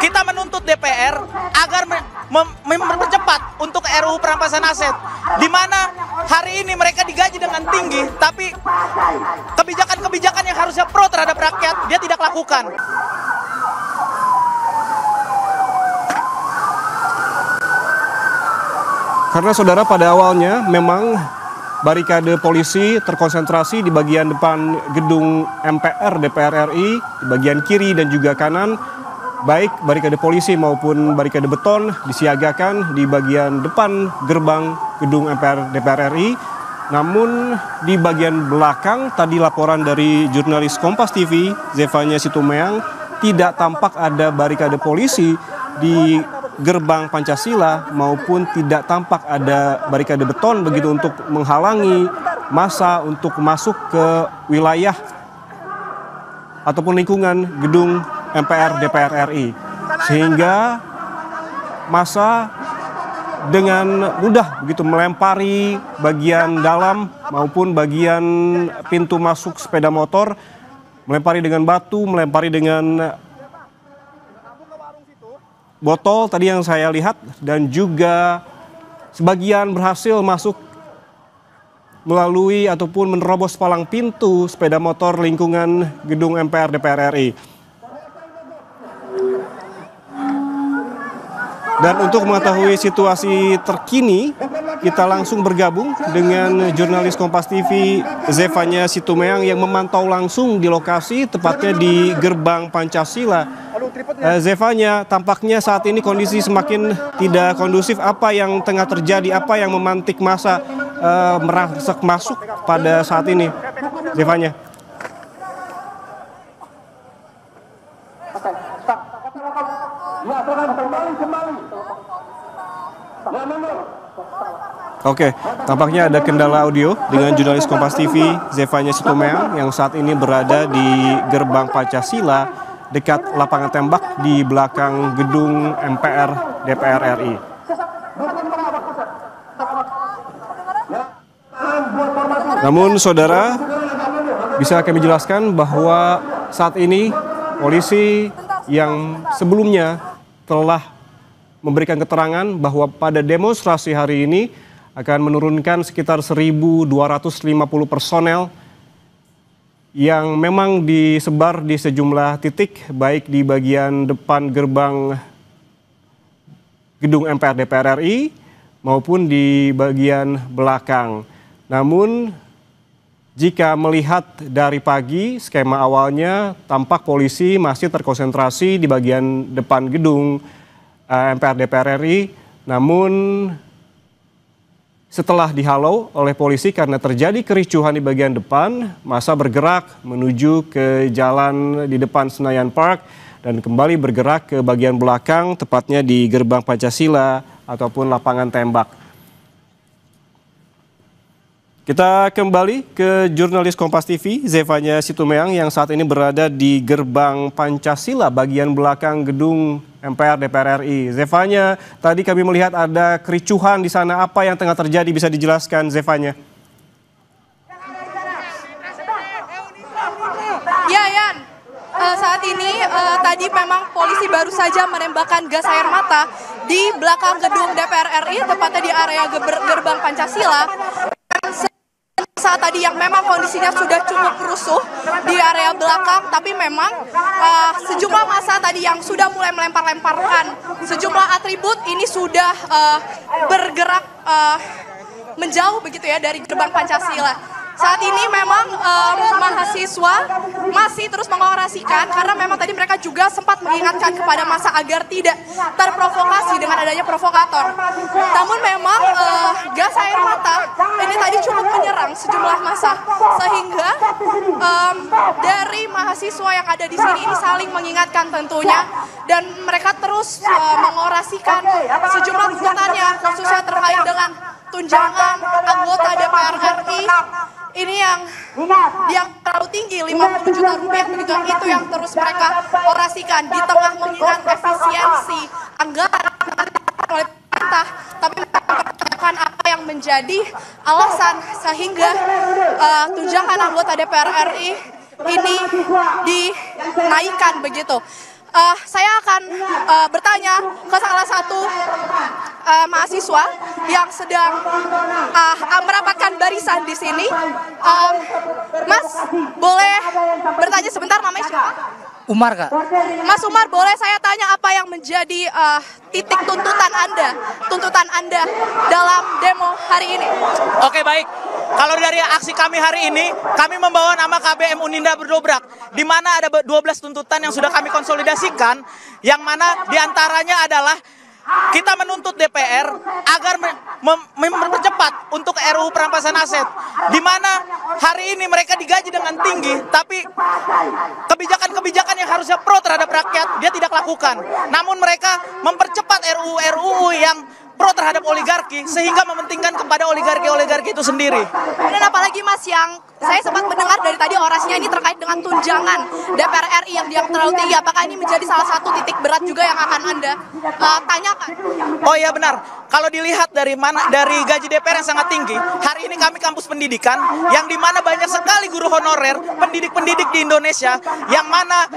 kita menuntut DPR agar mempercepat untuk RUU perampasan aset, di mana hari ini mereka digaji dengan tinggi, tapi kebijakan-kebijakan yang harusnya pro terhadap rakyat dia tidak lakukan. Karena saudara, pada awalnya memang barikade polisi terkonsentrasi di bagian depan gedung MPR DPR RI, di bagian kiri dan juga kanan. Baik barikade polisi maupun barikade beton disiagakan di bagian depan gerbang gedung MPR DPR RI. Namun di bagian belakang, tadi laporan dari jurnalis Kompas TV Zefanya Situmeang, tidak tampak ada barikade polisi di gerbang Pancasila maupun tidak tampak ada barikade beton begitu untuk menghalangi massa untuk masuk ke wilayah ataupun lingkungan gedung MPR DPR RI, sehingga massa dengan mudah begitu melempari bagian dalam maupun bagian pintu masuk sepeda motor, melempari dengan batu, melempari dengan botol tadi yang saya lihat, dan juga sebagian berhasil masuk melalui ataupun menerobos palang pintu sepeda motor lingkungan gedung MPR DPR RI. Dan untuk mengetahui situasi terkini, kita langsung bergabung dengan jurnalis Kompas TV Zefanya Situmeang yang memantau langsung di lokasi, tepatnya di gerbang Pancasila. Zefanya, tampaknya saat ini kondisi semakin tidak kondusif. Apa yang tengah terjadi? Apa yang memantik massa merangsek masuk pada saat ini, Zefanya? Oke, tampaknya ada kendala audio dengan jurnalis Kompas TV Zefanya Situmeang yang saat ini berada di gerbang Pancasila dekat lapangan tembak di belakang gedung MPR DPR RI. Namun saudara, bisa kami jelaskan bahwa saat ini polisi yang sebelumnya telah memberikan keterangan bahwa pada demonstrasi hari ini akan menurunkan sekitar 1.250 personel yang memang disebar di sejumlah titik, baik di bagian depan gerbang gedung MPR DPR RI maupun di bagian belakang. Namun jika melihat dari pagi, skema awalnya tampak polisi masih terkonsentrasi di bagian depan gedung MPR DPR RI, namun setelah dihalau oleh polisi karena terjadi kericuhan di bagian depan, massa bergerak menuju ke jalan di depan Senayan Park dan kembali bergerak ke bagian belakang, tepatnya di gerbang Pancasila ataupun lapangan tembak. Kita kembali ke jurnalis Kompas TV Zefanya Situmeang yang saat ini berada di gerbang Pancasila bagian belakang gedung MPR DPR RI. Zefanya, tadi kami melihat ada kericuhan di sana. Apa yang tengah terjadi, bisa dijelaskan Zefanya? Ya, Yan. Saat ini tadi memang polisi baru saja menembakkan gas air mata di belakang gedung DPR RI, tepatnya di area gerbang Pancasila. Saat tadi yang memang kondisinya sudah cukup rusuh di area belakang, tapi memang sejumlah massa tadi yang sudah mulai melempar-lemparkan sejumlah atribut ini sudah bergerak menjauh begitu ya dari gerbang Pancasila. Saat ini memang mahasiswa masih terus mengorasikan karena memang tadi mereka juga sempat mengingatkan kepada massa agar tidak terprovokasi dengan adanya provokator. Namun memang gas air mata ini tadi cukup menyerang sejumlah massa sehingga dari mahasiswa yang ada di sini ini saling mengingatkan tentunya, dan mereka terus mengorasikan sejumlah tuntutannya khususnya terkait dengan tunjangan anggota DPR RI ini yang terlalu tinggi 50 juta rupiah begitu, itu yang terus mereka orasikan di tengah mengingat efisiensi anggaran oleh pemerintah, tapi mempertanyakan apa yang menjadi alasan sehingga tunjangan anggota DPR RI ini dinaikkan begitu. Saya akan bertanya ke salah satu mahasiswa yang sedang merapatkan barisan di sini. Mas, boleh bertanya sebentar, namanya siapa? Umar, Kak. Mas Umar, boleh saya tanya apa yang menjadi titik tuntutan Anda dalam demo hari ini? Oke, baik. Kalau dari aksi kami hari ini, kami membawa nama KBM Uninda Berdobrak, di mana ada 12 tuntutan yang sudah kami konsolidasikan, yang mana diantaranya adalah kita menuntut DPR agar mempercepat untuk RUU perampasan aset, di mana hari ini mereka digaji dengan tinggi, tapi kebijakan-kebijakan yang harusnya pro terhadap rakyat dia tidak lakukan. Namun mereka mempercepat RUU yang pro terhadap oligarki sehingga mementingkan kepada oligarki itu sendiri. Dan apalagi Mas, yang saya sempat mendengar dari tadi orasinya ini terkait dengan tunjangan DPR RI yang terlalu tinggi. Apakah ini menjadi salah satu titik berat juga yang akan Anda tanyakan? Oh iya, benar. Kalau dilihat dari gaji DPR yang sangat tinggi, hari ini kami kampus pendidikan yang dimana banyak sekali guru honorer, pendidik-pendidik di Indonesia, yang mana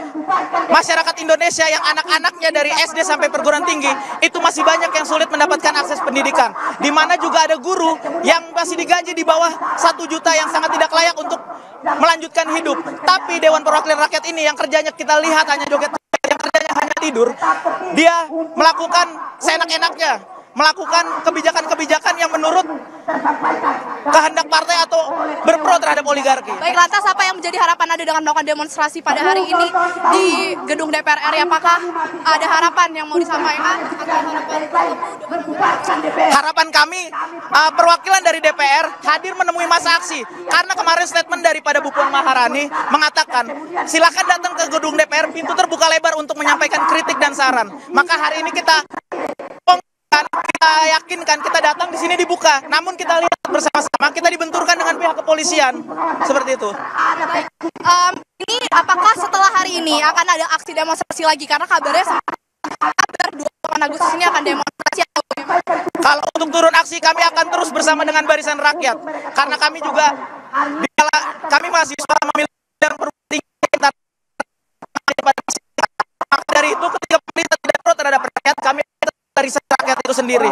masyarakat Indonesia yang anak-anaknya dari SD sampai perguruan tinggi itu masih banyak yang sulit mendapatkan akses pendidikan, di mana juga ada guru yang masih digaji di bawah 1 juta yang sangat tidak layak untuk melanjutkan hidup. Tapi Dewan Perwakilan Rakyat ini yang kerjanya kita lihat hanya joget, yang kerjanya hanya tidur, dia melakukan seenak-enaknya, melakukan kebijakan-kebijakan yang menurut kehendak partai atau berpro terhadap oligarki. Baik, lantas apa yang menjadi harapan Anda dengan melakukan demonstrasi pada hari ini di gedung DPR RI? Apakah ada harapan yang mau disampaikan? Harapan kami, perwakilan dari DPR hadir menemui masa aksi, karena kemarin statement daripada Bu Puan Maharani mengatakan silakan datang ke gedung DPR, pintu terbuka lebar untuk menyampaikan kritik dan saran. Maka hari ini kita yakinkan, kita datang di sini dibuka, namun kita lihat bersama-sama kita dibenturkan dengan pihak kepolisian, seperti itu. Ini apakah setelah hari ini akan ada aksi demonstrasi lagi? Karena kabar 28 Agustus ini akan demonstrasi. Kalau untuk turun aksi, kami akan terus bersama dengan Barisan Rakyat, karena kami juga kami mahasiswa memiliki bidang perguruan tinggi. Maka dari itu, ketika pemerintah tidak pro terhadap rakyat, kami Barisan Rakyat itu sendiri.